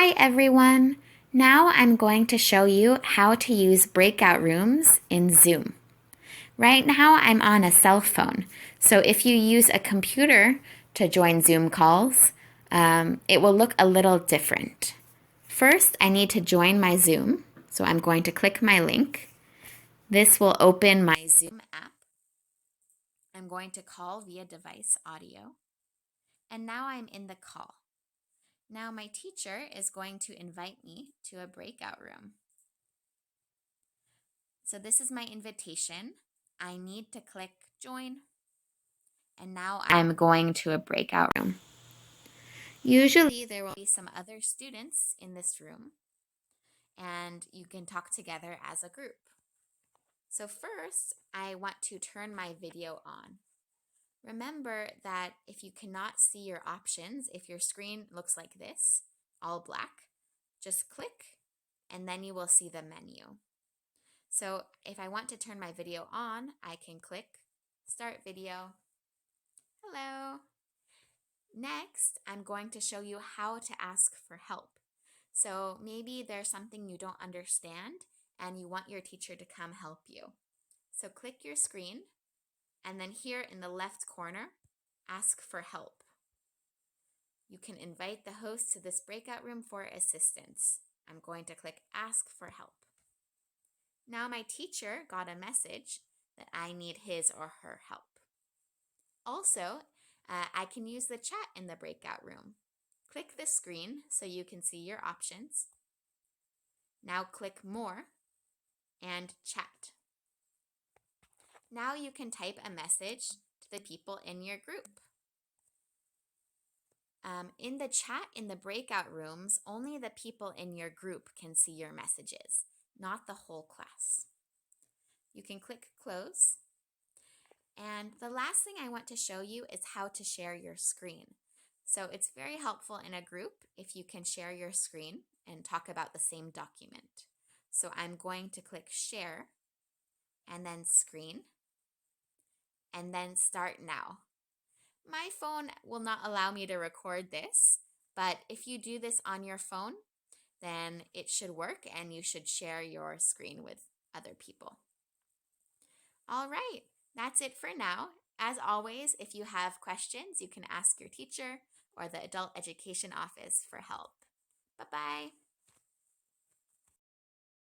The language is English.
Hi everyone! Now I'm going to show you how to use breakout rooms in Zoom. Right now I'm on a cell phone, so if you use a computer to join Zoom calls, it will look a little different. First, I need to join my Zoom, so I'm going to click my link. This will open my Zoom app. I'm going to call via device audio, and now I'm in the call. Now my teacher is going to invite me to a breakout room. So this is my invitation. I need to click join. And now I'm going to a breakout room. Usually there will be some other students in this room and you can talk together as a group. So first, I want to turn my video on. Remember that if you cannot see your options, if your screen looks like this, all black, just click and then you will see the menu. So if I want to turn my video on, I can click Start Video. Hello. Next, I'm going to show you how to ask for help. So maybe there's something you don't understand and you want your teacher to come help you. So click your screen and then here in the left corner, ask for help. You can invite the host to this breakout room for assistance. I'm going to click Ask for Help. Now my teacher got a message that I need his or her help. Also, I can use the chat in the breakout room. Click the screen so you can see your options. Now click More and Chat. Now you can type a message to the people in your group. In the chat in the breakout rooms, only the people in your group can see your messages, not the whole class. You can click Close. And the last thing I want to show you is how to share your screen. So it's very helpful in a group if you can share your screen and talk about the same document. So I'm going to click Share and then Screen and then Start Now. My phone will not allow me to record this, but if you do this on your phone, then it should work and you should share your screen with other people. All right, that's it for now. As always, if you have questions, you can ask your teacher or the adult education office for help. Bye-bye.